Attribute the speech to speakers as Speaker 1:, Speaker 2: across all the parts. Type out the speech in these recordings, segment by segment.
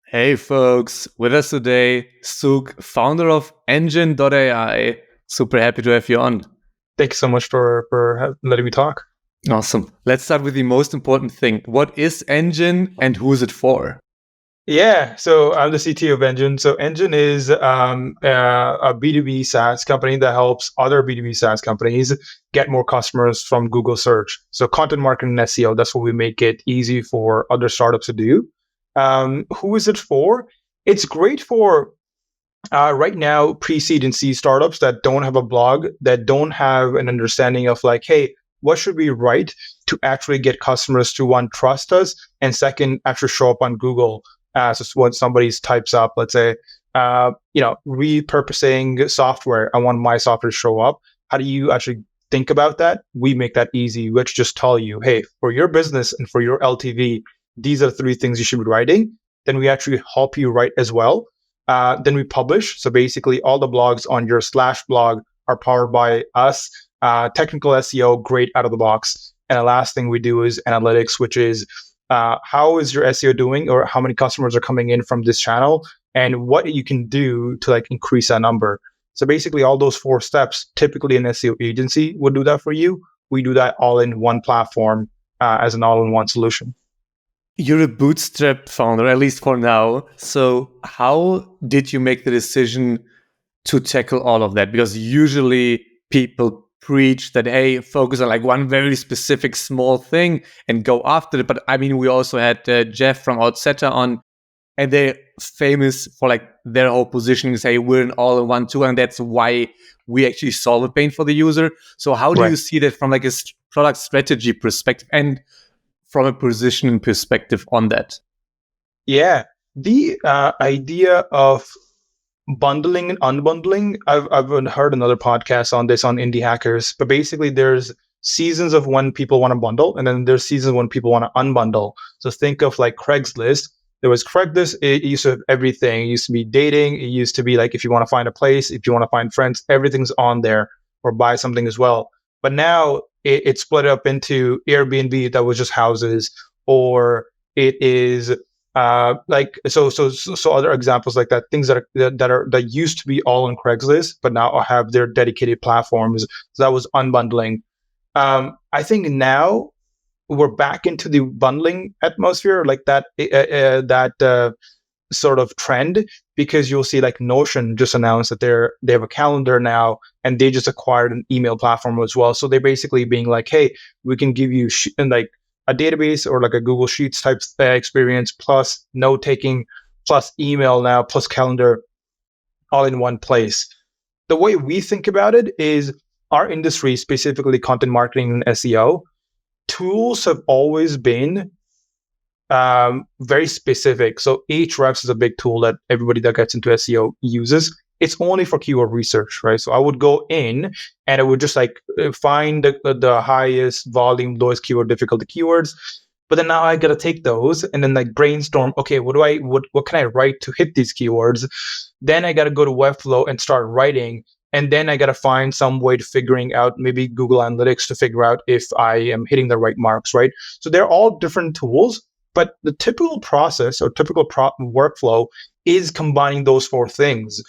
Speaker 1: Hey folks, with us today, Sukh, founder of Engine.ai. Super happy to have you on.
Speaker 2: Thank you so much for letting me talk.
Speaker 1: Awesome. Let's start with the most important thing. What is Engine and who is it for?
Speaker 2: Yeah, so I'm the CTO of Engine. So Engine is a B2B SaaS company that helps other B2B SaaS companies get more customers from Google search. So content marketing and SEO, that's what we make it easy for other startups to do. Who is it for? It's great for right now pre-seed and seed startups that don't have a blog, that don't have an understanding of like, hey, what should we write to actually get customers to, one, trust us, and second, actually show up on Google as when somebody types up, let's say, repurposing software. I want my software to show up. How do you actually think about that? We make that easy, which just tell you, hey, for your business and for your LTV, these are the three things you should be writing. Then we actually help you write as well. Then we publish. So basically, all the blogs on your /blog are powered by us. Technical SEO, great out of the box. And the last thing we do is analytics, which is how is your SEO doing, or how many customers are coming in from this channel, and what you can do to like increase that number. So basically, all those 4 steps, typically an SEO agency would do that for you. We do that all in one platform as an all-in-one solution.
Speaker 1: You're a bootstrap founder, at least for now. So how did you make the decision to tackle all of that? Because usually people preach that, hey, focus on like one very specific small thing and go after it. But I mean, we also had Jeff from Outsetta on, and they're famous for like their whole positioning, say we're an all-in-one tool, and that's why we actually solve a pain for the user. So how do you see that from like a product strategy perspective and from a positioning perspective on that?
Speaker 2: Yeah, the idea of bundling and unbundling, I've heard another podcast on this on Indie Hackers, but basically there's seasons of when people want to bundle, and then there's seasons when people want to unbundle. So think of like Craigslist. There was Craigslist, it used to have everything. It used to be dating. It used to be like if you want to find a place, if you want to find friends, everything's on there, or buy something as well. But now it's split up into Airbnb that was just houses, or it is so other examples like that, things that used to be all on Craigslist, but now have their dedicated platforms. So that was unbundling. I think now we're back into the bundling atmosphere, like that sort of trend, because you'll see like Notion just announced that they have a calendar now, and they just acquired an email platform as well. So they're basically being like, hey, we can give you like a database or like a Google Sheets type experience, plus note taking, plus email now, plus calendar, all in one place. The way we think about it is our industry, specifically content marketing and SEO, tools have always been very specific. So Ahrefs is a big tool that everybody that gets into SEO uses. It's only for keyword research, right? So I would go in and I would just like find the highest volume, lowest keyword difficulty keywords. But then now I got to take those and then like brainstorm, okay, what can I write to hit these keywords? Then I got to go to Webflow and start writing. And then I got to find some way to figuring out maybe Google Analytics to figure out if I am hitting the right marks, right? So they're all different tools, but the typical process or typical workflow is combining those 4 things.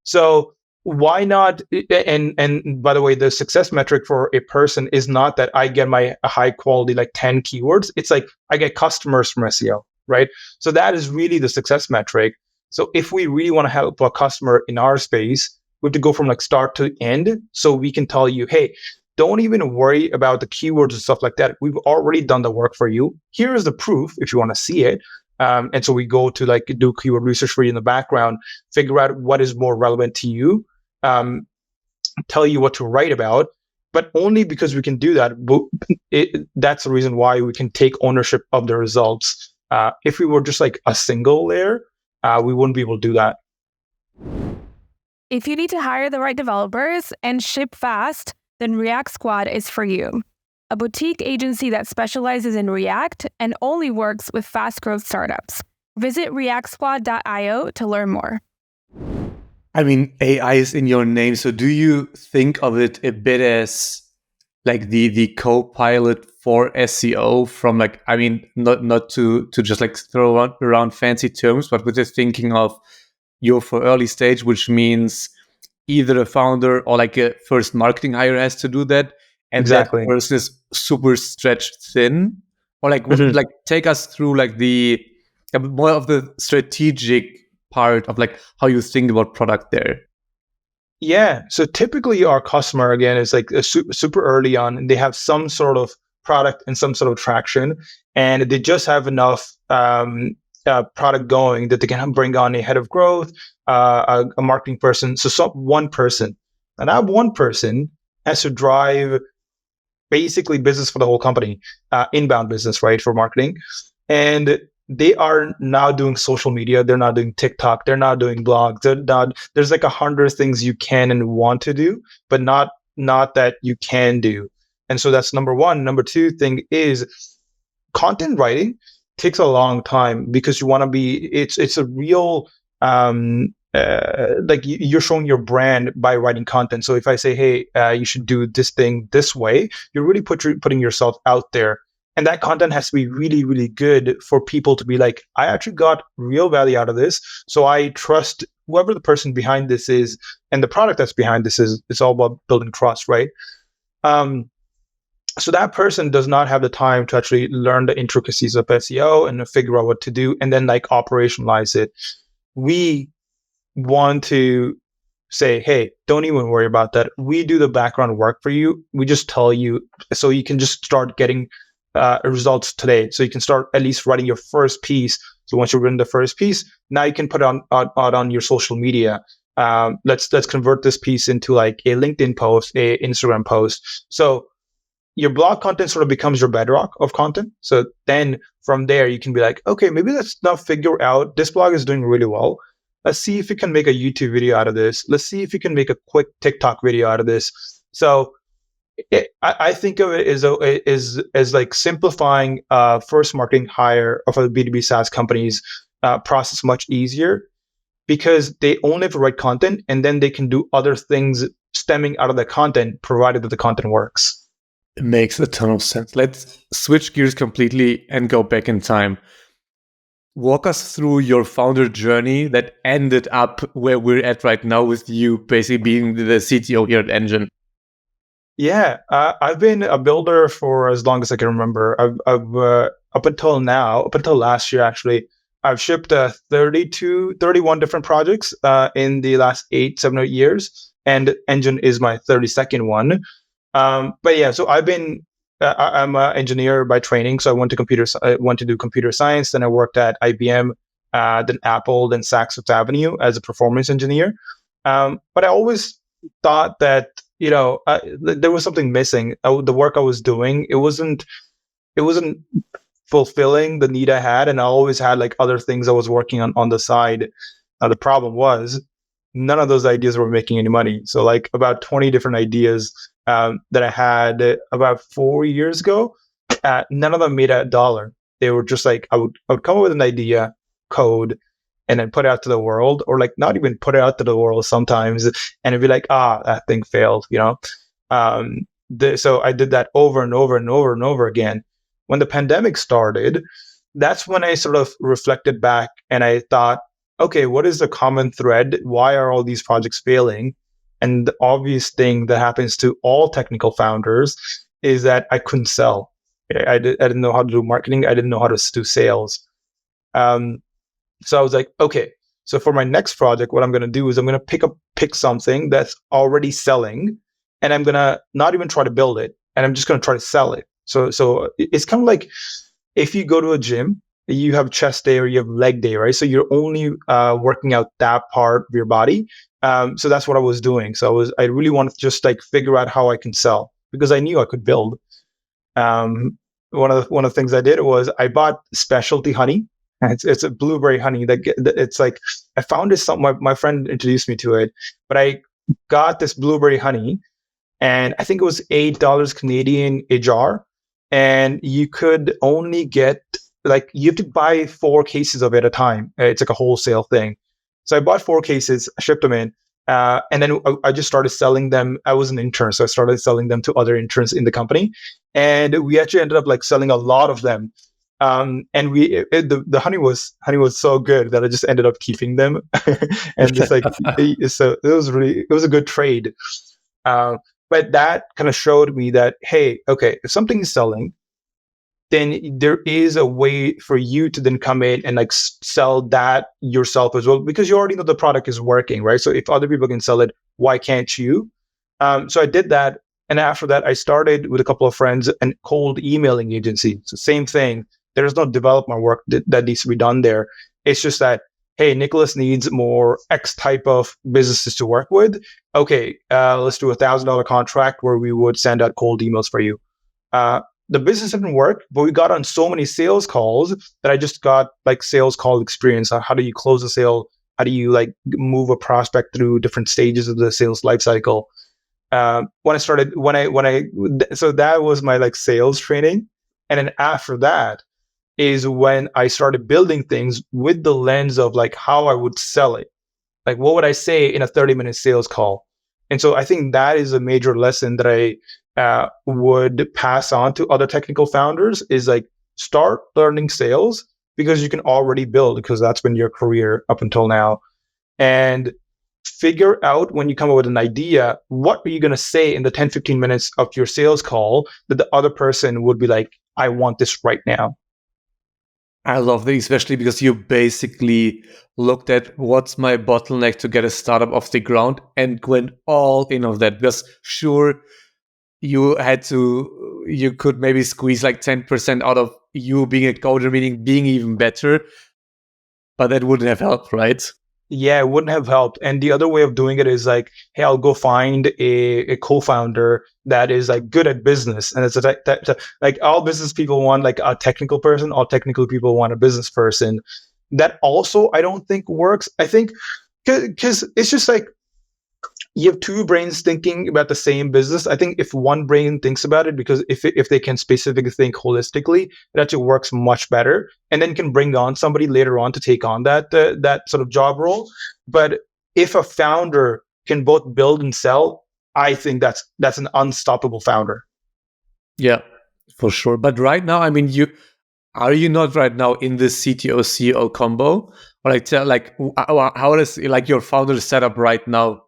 Speaker 2: So why not? And by the way, the success metric for a person is not that I get my high quality like 10 keywords. It's like I get customers from SEO, right? So that is really the success metric. So if we really want to help a customer in our space, we have to go from like start to end. So we can tell you, hey, don't even worry about the keywords and stuff like that. We've already done the work for you. Here is the proof if you want to see it. And so we go to like do keyword research for you in the background, figure out what is more relevant to you, tell you what to write about, but only because we can do that. That's the reason why we can take ownership of the results. If we were just like a single layer, we wouldn't be able to do that.
Speaker 3: If you need to hire the right developers and ship fast, then React Squad is for you. A boutique agency that specializes in React and only works with fast growth startups. Visit reactsquad.io to learn more.
Speaker 1: I mean, AI is in your name. So do you think of it a bit as like the co-pilot for SEO from like, I mean, not to just like throw around fancy terms, but we're just thinking of you're for early stage, which means either a founder or like a first marketing hire has to do that, and that
Speaker 2: Exactly.
Speaker 1: person is super stretched thin, or like
Speaker 2: Mhm.
Speaker 1: like take us through like the more of the strategic part of like how you think about product there.
Speaker 2: Yeah. So typically our customer, again, is like super early on, and they have some sort of product and some sort of traction, and they just have enough product going that they can bring on a head of growth, a marketing person. So one person. And that one person has to drive basically business for the whole company, inbound business, right, for marketing. And they are now doing social media. They're not doing TikTok. They're not doing blogs. There's like 100 things you can and want to do, but not that you can do. And so that's number one. Number two thing is content writing takes a long time because you want to be, it's a real, like you're showing your brand by writing content. So if I say, hey, you should do this thing this way, you're really putting yourself out there. And that content has to be really, really good for people to be like, I actually got real value out of this. So I trust whoever the person behind this is and the product that's behind this is. It's all about building trust, right? So that person does not have the time to actually learn the intricacies of SEO and figure out what to do and then like operationalize it. We want to say, hey, don't even worry about that. We do the background work for you. We just tell you so you can just start getting results today. So you can start at least writing your first piece. So once you've written the first piece, now you can put it on your social media. Let's convert this piece into like a LinkedIn post, a Instagram post. So your blog content sort of becomes your bedrock of content. So then from there, you can be like, okay, maybe let's now figure out this blog is doing really well. Let's see if we can make a YouTube video out of this. Let's see if we can make a quick TikTok video out of this. So I think of it as like simplifying first marketing hire of a B2B SaaS company's process much easier because they only have to write content and then they can do other things stemming out of the content, provided that the content works.
Speaker 1: It makes a ton of sense. Let's switch gears completely and go back in time. Walk us through your founder journey that ended up where we're at right now with you basically being the CTO here at Engine.
Speaker 2: Yeah, I've been a builder for as long as I can remember. I've up until last year, actually, I've shipped 31 different projects in the last 7 or 8 years, and Engine is my 32nd one. But yeah, so I'm an engineer by training. So I went to do computer science. Then I worked at IBM, then Apple, then Saks Fifth Avenue as a performance engineer. But I always thought that there was something missing. The work I was doing, it wasn't fulfilling the need I had, and I always had like other things I was working on the side. The problem was none of those ideas were making any money. So like about 20 different ideas that I had about 4 years ago, none of them made $1. They were just like I would come up with an idea, code, and then put it out to the world, or like not even put it out to the world sometimes, and it'd be like, that thing failed, So I did that over and over and over and over again. When the pandemic started, that's when I sort of reflected back and I thought, okay, what is the common thread? Why are all these projects failing? And the obvious thing that happens to all technical founders is that I couldn't sell. I didn't know how to do marketing. I didn't know how to do sales. So I was like, okay, so for my next project, what I'm going to do is I'm going to pick something that's already selling, and I'm going to not even try to build it, and I'm just going to try to sell it. So it's kind of like if you go to a gym, you have chest day or you have leg day, right? So you're only working out that part of your body. So that's what I was doing. So I really wanted to just like figure out how I can sell because I knew I could build. One of the things I did was I bought specialty honey. It's a blueberry honey it's like I found this. My friend introduced me to it, but I got this blueberry honey, and I think it was $8 Canadian a jar, and you could only get you have to buy 4 cases of it at a time. It's like a wholesale thing. So I bought 4 cases, shipped them in. And then I just started selling them. I was an intern, so I started selling them to other interns in the company, and we actually ended up like selling a lot of them. And the honey was so good that I just ended up keeping them, and just like so it was a good trade. But that kind of showed me that, hey, okay, if something is selling, then there is a way for you to then come in and like sell that yourself as well, because you already know the product is working, right? So if other people can sell it, why can't you? So I did that. And after that, I started with a couple of friends and cold emailing agency. So same thing. There's no development work that needs to be done there. It's just that, hey, Nicholas needs more X type of businesses to work with. Okay, let's do $1,000 contract where we would send out cold emails for you. The business didn't work, but we got on so many sales calls that I just got like sales call experience. How do you close a sale? How do you like move a prospect through different stages of the sales lifecycle? So that was my like sales training. And then after that is when I started building things with the lens of like how I would sell it. Like, what would I say in a 30-minute sales call? And so I think that is a major lesson that I would pass on to other technical founders, is like start learning sales, because you can already build, because that's been your career up until now. And figure out, when you come up with an idea, what are you going to say in the 10, 15 minutes of your sales call that the other person would be like, I want this right now.
Speaker 1: I love that, especially because you basically looked at what's my bottleneck to get a startup off the ground and went all in on that. Because sure, you could maybe squeeze like 10% out of you being a coder, meaning being even better, but that wouldn't have helped, right?
Speaker 2: Yeah, it wouldn't have helped. And the other way of doing it is like, hey, I'll go find a co-founder that is like good at business. And it's like all business people want like a technical person, all technical people want a business person. That also, I don't think works. I think because it's just like, you have two brains thinking about the same business. I think if one brain thinks about it, because if they can specifically think holistically, it actually works much better, and then can bring on somebody later on to take on that sort of job role. But if a founder can both build and sell, I think that's an unstoppable founder.
Speaker 1: Yeah, for sure. But right now, I mean, are you not right now in the CTO CEO combo, or how is like your founder setup right now?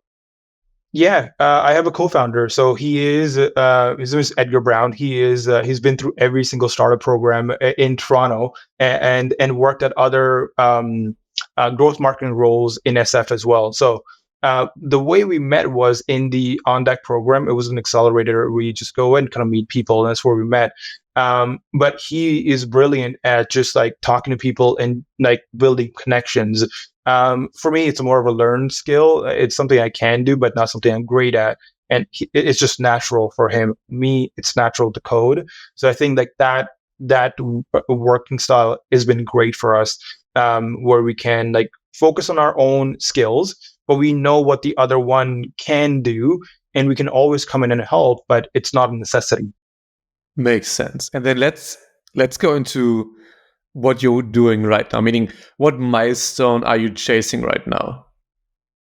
Speaker 2: Yeah, I have a co-founder. So he is his name is Edgar Brown. He's been through every single startup program in Toronto, and worked at other growth marketing roles in SF as well. So the way we met was in the On Deck program. It was an accelerator. We just go and kind of meet people, and that's where we met. But he is brilliant at just like talking to people and like building connections. For me, it's more of a learned skill. It's something I can do, but not something I'm great at. And it's just natural for him. Me, it's natural to code. So I think like that working style has been great for us, where we can like focus on our own skills, but we know what the other one can do, and we can always come in and help, but it's not a necessity.
Speaker 1: Makes sense. And then let's go into what you're doing right now, meaning what milestone are you chasing right now?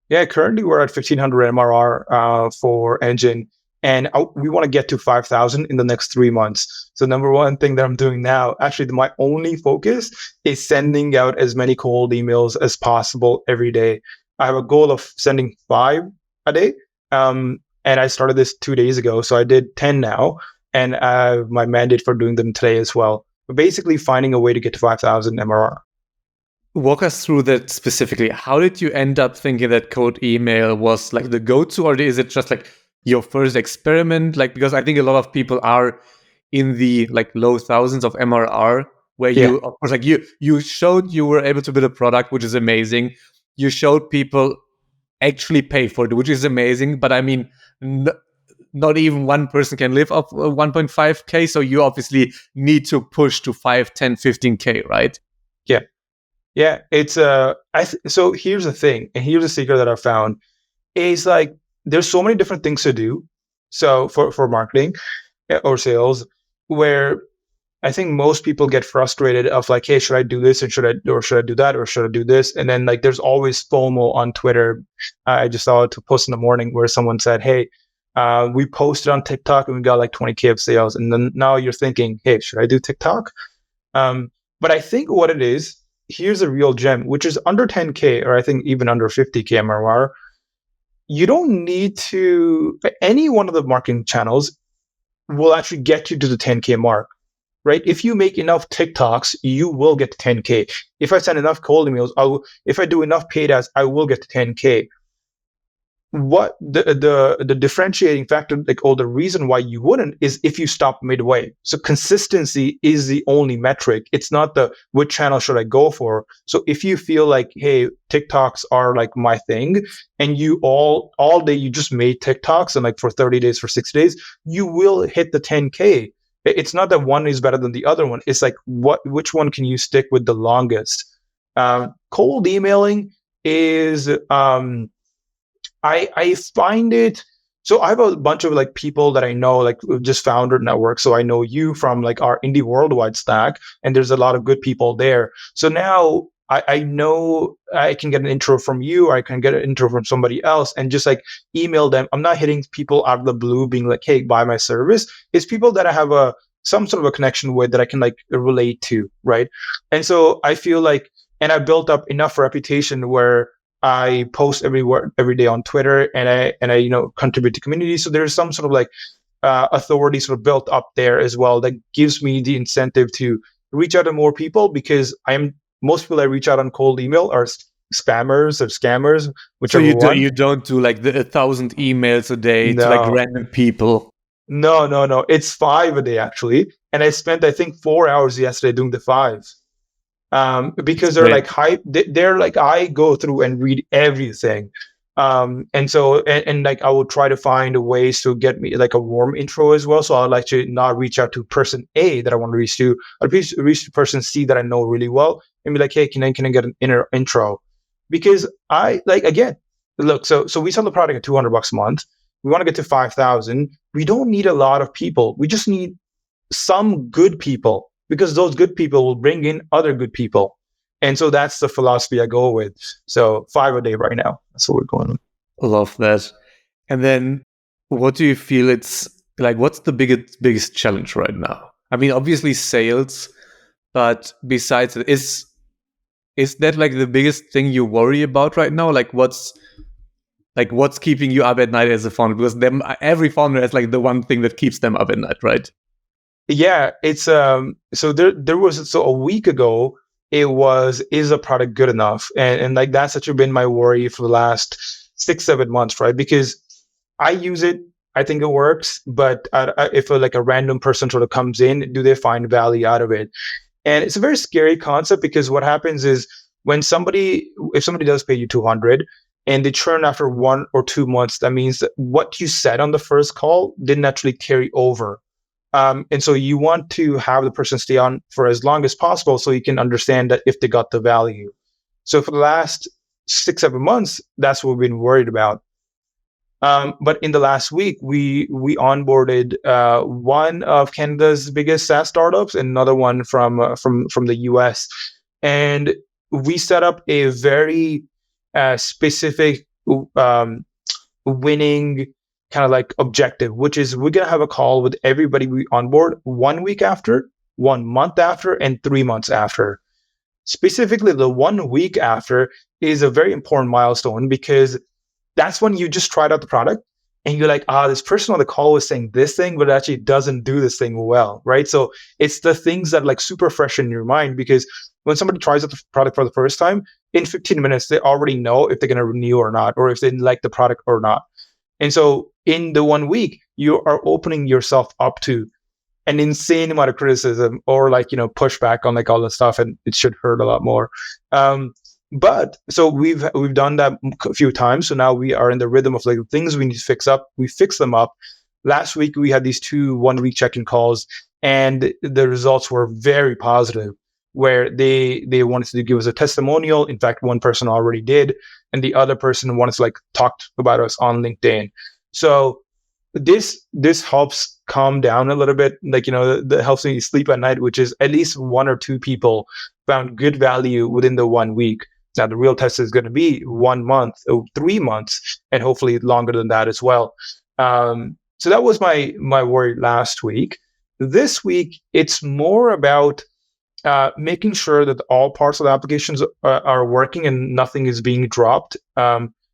Speaker 2: Yeah, currently we're at 1,500 MRR for Engine, and we want to get to 5,000 in the next 3 months. So number one thing that I'm doing now, actually my only focus is sending out as many cold emails as possible every day. I have a goal of sending 5 a day, and I started this 2 days ago, so I did 10 now, and I have my mandate for doing them today as well. But basically finding a way to get to 5,000 MRR.
Speaker 1: Walk us through that specifically. How did you end up thinking that cold email was like the go-to, or is it just like your first experiment? Like, because I think a lot of people are in the like low thousands of MRR, where you, of course, like you showed you were able to build a product, which is amazing. You showed people actually pay for it, which is amazing. But I mean, not even one person can live off 1.5K. So you obviously need to push to 5, 10, 15K, right?
Speaker 2: Yeah. Yeah. It's so here's the thing, and here's the secret that I found is like, there's so many different things to do. So for marketing or sales, where I think most people get frustrated of like, hey, should I do this and should I do that or should I do this? And then like there's always FOMO on Twitter. I just saw it post in the morning where someone said, hey, we posted on TikTok and we got like 20K of sales. And then now you're thinking, hey, should I do TikTok? But I think what it is, here's a real gem, which is under 10K or I think even under 50K MRR. You don't need to, any one of the marketing channels will actually get you to the 10K mark, right? If you make enough TikToks, you will get to 10K. If I send enough cold emails, if I do enough paid ads, I will get to 10K. What the differentiating factor, like, or the reason why you wouldn't is if you stop midway. So consistency is the only metric. It's not the which channel should I go for. So if you feel like, hey, TikToks are like my thing, and you all day you just made TikToks and like for 30 days, for 6 days, you will hit the 10K. It's not that one is better than the other one. It's like which one can you stick with the longest? Cold emailing is I find it, so I have a bunch of like people that I know, like just founder network. So I know you from like our Indie Worldwide stack, and there's a lot of good people there. So now I know I can get an intro from you, or I can get an intro from somebody else and just like email them. I'm not hitting people out of the blue being like, hey, buy my service. It's people that I have some sort of a connection with that I can like relate to, right? And so I feel like, and I built up enough reputation where I post every day on Twitter, and I contribute to community. So there's some sort of like authority sort of built up there as well that gives me the incentive to reach out to more people, because most people I reach out on cold email are spammers or scammers, whichever
Speaker 1: so
Speaker 2: one.
Speaker 1: You don't do like the 1,000 emails a day to like random people.
Speaker 2: No. It's 5 a day actually, and I spent I think 4 hours yesterday doing the 5. Because they're like hype. They're like, I go through and read everything. And so, and like, I will try to find ways to get me like a warm intro as well. So I'd like to not reach out to person A that I want to reach to. I'd reach to person C that I know really well and be like, hey, can I get an intro? Because I like, again, look, so we sell the product at $200 a month. We want to get to 5,000. We don't need a lot of people. We just need some good people, because those good people will bring in other good people. And so that's the philosophy I go with. So 5 a day right now. That's what we're going with.
Speaker 1: Love that. And then what do you feel it's like, what's the biggest challenge right now? I mean, obviously sales, but besides it, is that like the biggest thing you worry about right now? Like what's keeping you up at night as a founder? Because every founder has like the one thing that keeps them up at night, right?
Speaker 2: Yeah, it's so there was a week ago it was, is a product good enough? And like that's actually been my worry for the last 6-7 months, right? Because I use it, I think it works, but if like a random person sort of comes in, do they find value out of it? And it's a very scary concept, because what happens is if somebody does pay you 200 and they churn after 1 or 2 months, that means that what you said on the first call didn't actually carry over. And so you want to have the person stay on for as long as possible so you can understand that if they got the value. So for the last 6-7 months, that's what we've been worried about. But in the last week, we onboarded one of Canada's biggest SaaS startups and another one from the US. And we set up a very specific winning kind of like objective, which is we're going to have a call with everybody we onboard 1 week after, 1 month after, and 3 months after. Specifically, the 1 week after is a very important milestone, because that's when you just tried out the product and you're like, this person on the call was saying this thing, but it actually doesn't do this thing well, right? So it's the things that like super fresh in your mind, because when somebody tries out the product for the first time, in 15 minutes, they already know if they're going to renew or not, or if they like the product or not. And so in the 1 week, you are opening yourself up to an insane amount of criticism or like, pushback on like all the stuff, and it should hurt a lot more. But so we've done that a few times. So now we are in the rhythm of like things we need to fix up. We fix them up. Last week, we had these 2 1-week check-in calls, and the results were very positive, where they wanted to give us a testimonial. In fact, one person already did, and the other person wanted to like talk about us on LinkedIn. So this helps calm down a little bit, like, that helps me sleep at night, which is at least 1 or 2 people found good value within the 1 week. Now, the real test is going to be 1 month, or 3 months, and hopefully longer than that as well. So that was my worry last week. This week, it's more about making sure that all parts of the applications are working and nothing is being dropped.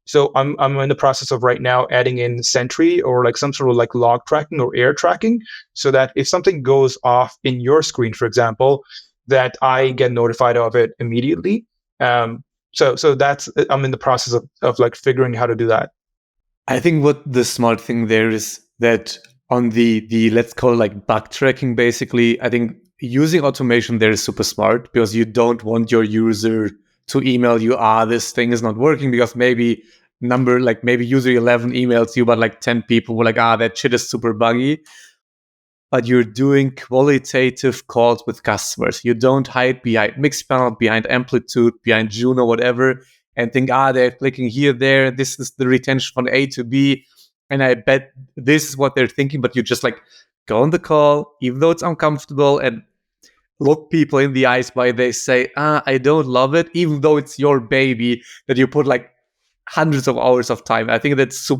Speaker 2: So I'm in the process of right now adding in Sentry or like some sort of like log tracking or air tracking, so that if something goes off in your screen, for example, that I get notified of it immediately. So that's, I'm in the process of like figuring how to do that.
Speaker 1: I think what the smart thing there is that on the let's call it like bug tracking, basically, I think using automation there is super smart, because you don't want your user to email you, this thing is not working, because maybe user 11 emails you, but like 10 people were like, that shit is super buggy. But you're doing qualitative calls with customers. You don't hide behind Mixpanel, behind Amplitude, behind Juno, whatever, and think, they're clicking here, there, this is the retention from A to B, and I bet this is what they're thinking. But you just like go on the call, even though it's uncomfortable, and look people in the eyes while they say, I don't love it, even though it's your baby that you put like hundreds of hours of time. I think that's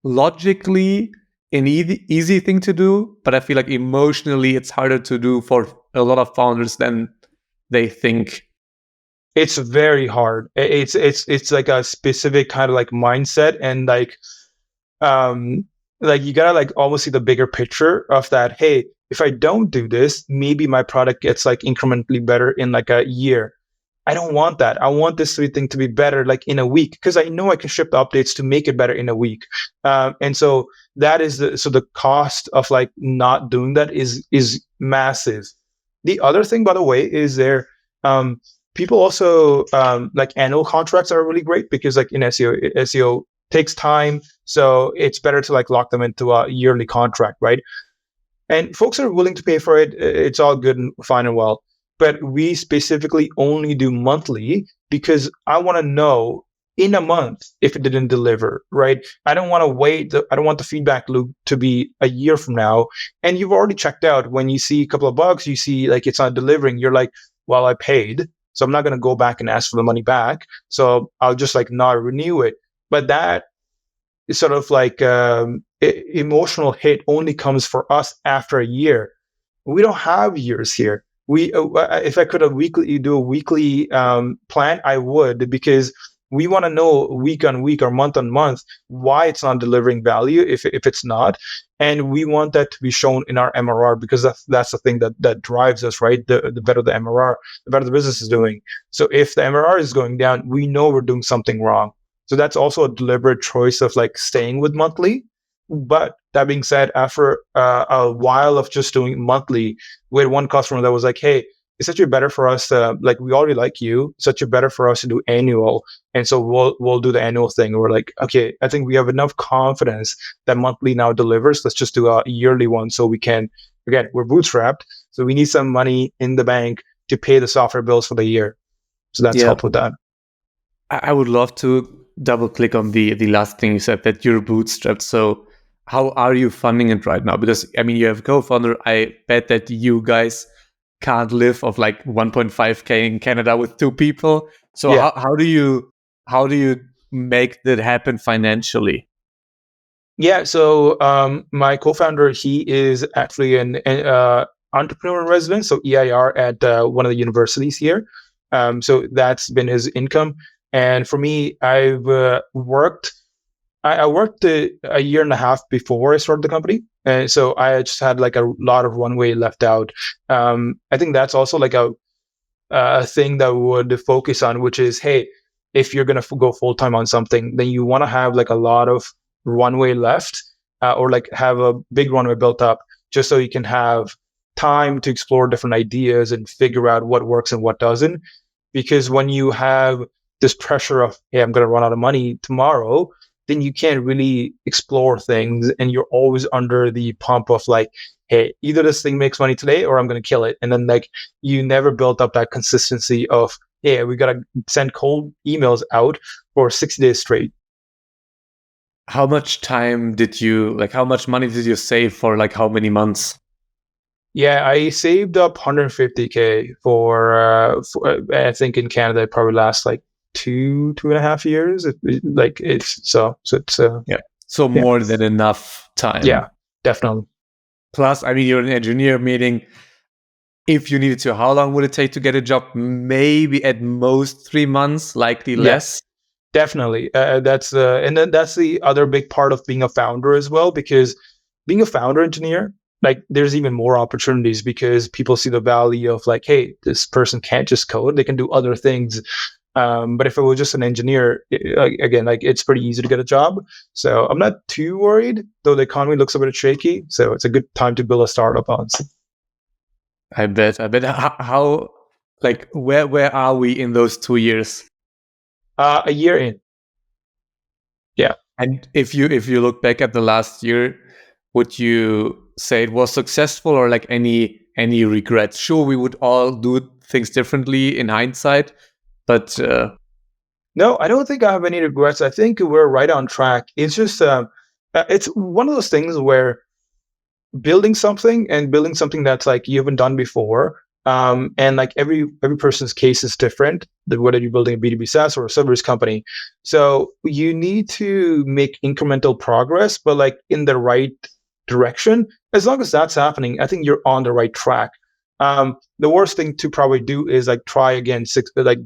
Speaker 1: logically an easy thing to do, but I feel like emotionally it's harder to do for a lot of founders than they think.
Speaker 2: It's very hard. It's like a specific kind of like mindset, and like you gotta like almost see the bigger picture of that. Hey, if I don't do this, maybe my product gets like incrementally better in like a year. I don't want that. I want this thing to be better like in a week, because I know I can ship the updates to make it better in a week. And so that is the cost of like not doing that is massive. The other thing, by the way, is people also like annual contracts are really great, because like in SEO takes time, so it's better to like lock them into a yearly contract, right? And folks are willing to pay for it. It's all good and fine and well. But we specifically only do monthly, because I want to know in a month if it didn't deliver, right? I don't want to wait. I don't want the feedback loop to be a year from now. And you've already checked out. When you see a couple of bugs, you see like it's not delivering, you're like, well, I paid, so I'm not going to go back and ask for the money back. So I'll just like not renew it. But that is sort of like emotional hit only comes for us after a year. We don't have years here. If I could do a weekly plan, I would, because we want to know week on week or month on month why it's not delivering value if it's not, and we want that to be shown in our MRR, because that's the thing that drives us, right? The better the MRR, the better the business is doing. So if the MRR is going down, we know we're doing something wrong. So that's also a deliberate choice of like staying with monthly. But that being said, after a while of just doing monthly, we had one customer that was like, hey, it's actually better for us to, like, we already like you, it's actually better for us to do annual. And so we'll do the annual thing. And we're like, okay, I think we have enough confidence that monthly now delivers. Let's just do a yearly one, so we can, again, we're bootstrapped, so we need some money in the bank to pay the software bills for the year. So that's helped with that.
Speaker 1: I would love to double click on the last thing you said, that you're bootstrapped. So how are you funding it right now? Because I mean, you have a co-founder. I bet that you guys can't live off like 1.5K in Canada with 2 people. So how do you make that happen financially?
Speaker 2: Yeah, so my co-founder, he is actually an entrepreneur in residence, so EIR at one of the universities here. So that's been his income. And for me, I've worked a year and a half before I started the company. And so I just had like a lot of runway left out. I think that's also like a thing that we would focus on, which is, hey, if you're going to go full time on something, then you want to have like a lot of runway left, or like have a big runway built up, just so you can have time to explore different ideas and figure out what works and what doesn't. Because when you have this pressure of, hey, I'm going to run out of money tomorrow, then you can't really explore things, and you're always under the pump of like, hey, either this thing makes money today or I'm going to kill it. And then like you never built up that consistency of, hey, we got to send cold emails out for 60 days straight.
Speaker 1: how much time did you, like, how much money did you save for like how many months?
Speaker 2: Yeah, I saved up 150K for I think in Canada it probably lasts like 2.5 years.
Speaker 1: So more than enough time.
Speaker 2: Yeah, definitely.
Speaker 1: Plus, I mean, you're an engineer, meaning if you needed to, how long would it take to get a job? Maybe at most 3 months, likely less.
Speaker 2: Definitely. That's the other big part of being a founder as well, because being a founder engineer, like there's even more opportunities because people see the value of like, hey, this person can't just code; they can do other things. But if it was just an engineer, again, like it's pretty easy to get a job. So I'm not too worried, though the economy looks a bit shaky. So it's a good time to build a startup, honestly.
Speaker 1: I bet. How like where are we in those 2 years?
Speaker 2: A year in. Yeah.
Speaker 1: And if you look back at the last year, would you say it was successful or like any regrets? Sure, we would all do things differently in hindsight, but
Speaker 2: no, I don't think I have any regrets. I think we're right on track. It's just it's one of those things where building something that's like you haven't done before, and like every person's case is different, whether you're building a B2B SaaS or a service company. So you need to make incremental progress, but like in the right direction. As long as that's happening, I think you're on the right track. The worst thing to probably do is like try again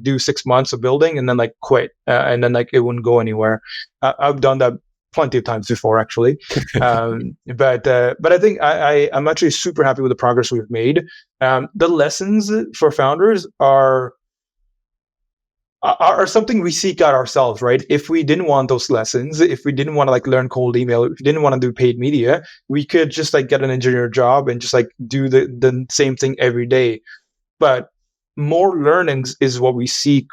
Speaker 2: do 6 months of building and then like quit, and then like it wouldn't go anywhere. I've done that plenty of times before, actually. But I think I'm actually super happy with the progress we've made. The lessons for founders are something we seek out ourselves, right? If we didn't want those lessons, if we didn't want to like learn cold email, if we didn't want to do paid media, we could just like get an engineer job and just like do the same thing every day. But more learnings is what we seek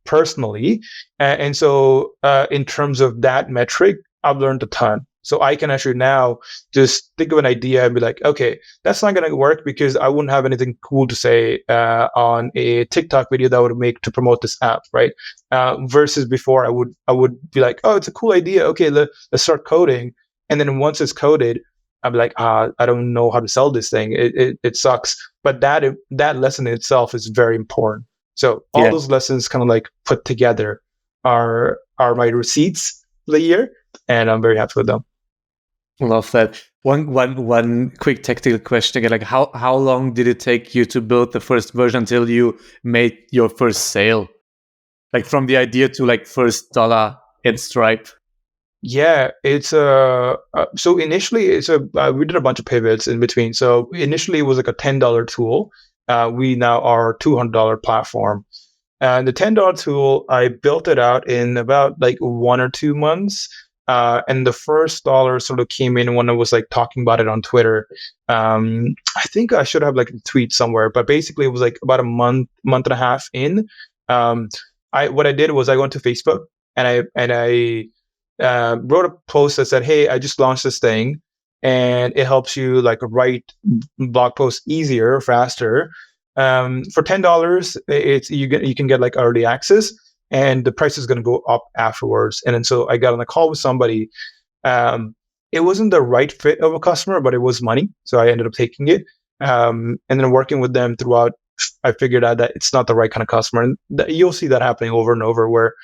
Speaker 2: personally. And so in terms of that metric, I've learned a ton. So I can actually now just think of an idea and be like, okay, that's not going to work because I wouldn't have anything cool to say on a TikTok video that I would make to promote this app, right? Versus before, I would be like, oh, it's a cool idea. Okay, let's start coding. And then once it's coded, I'd be like, I don't know how to sell this thing. It sucks. But that lesson in itself is very important. So all those lessons kind of like put together are my receipts for the year, and I'm very happy with them.
Speaker 1: Love that. One quick technical question again, like how long did it take you to build the first version until you made your first sale? Like from the idea to like first dollar in Stripe?
Speaker 2: Yeah, it's so initially we did a bunch of pivots in between. So initially it was like a $10 tool. We now are $200 platform. And the $10 tool, I built it out in about like 1 or 2 months. And the first dollar sort of came in when I was like talking about it on Twitter. I think I should have like a tweet somewhere, but basically it was like about a month and a half in. What I did was I went to Facebook and I wrote a post that said, hey, I just launched this thing and it helps you like write blog posts easier, faster. For $10, you can get like early access, and the price is going to go up afterwards. And then so I got on a call with somebody. It wasn't the right fit of a customer, but it was money, so I ended up taking it. And then working with them throughout, I figured out that it's not the right kind of customer, and you'll see that happening over and over. Where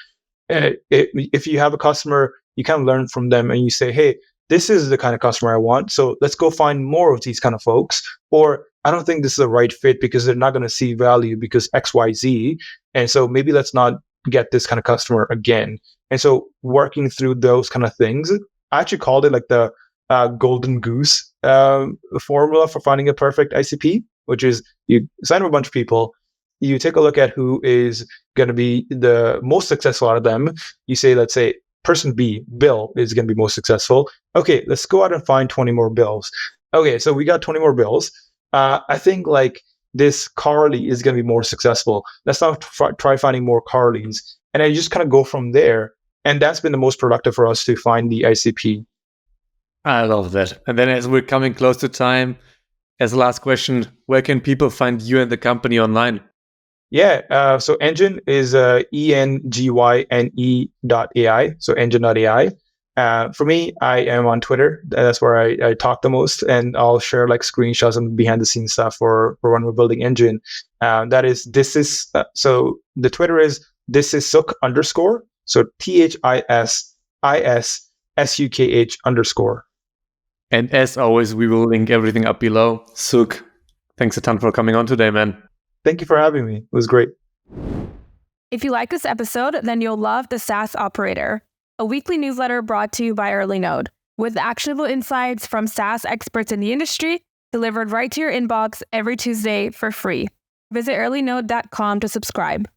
Speaker 2: if you have a customer, you kind of learn from them, and you say, hey, this is the kind of customer I want, so let's go find more of these kind of folks. Or I don't think this is the right fit because they're not going to see value because XYZ. And so maybe let's not get this kind of customer again. And so working through those kind of things, I actually called it like the golden goose formula for finding a perfect ICP, which is you sign up a bunch of people, you take a look at who is going to be the most successful out of them. You say, let's say, person B, Bill, is going to be most successful. Okay, let's go out and find 20 more Bills. Okay, so we got 20 more Bills. I think like this Carly is going to be more successful. Let's not try finding more Carlys. And I just kind of go from there. And that's been the most productive for us to find the ICP.
Speaker 1: I love that. And then as we're coming close to time, as the last question, where can people find you and the company online?
Speaker 2: Yeah, so Engine is EngyneAI, so Engine.ai. For me, I am on Twitter. That's where I talk the most, and I'll share like screenshots and behind the scenes stuff for when we're building Engine. So the Twitter is this is Sukh _. So THISISSUKH _.
Speaker 1: And as always, we will link everything up below. Sukh, thanks a ton for coming on today, man.
Speaker 2: Thank you for having me. It was great.
Speaker 3: If you like this episode, then you'll love the SaaS Operator, a weekly newsletter brought to you by EarlyNode, with actionable insights from SaaS experts in the industry delivered right to your inbox every Tuesday for free. Visit earlynode.com to subscribe.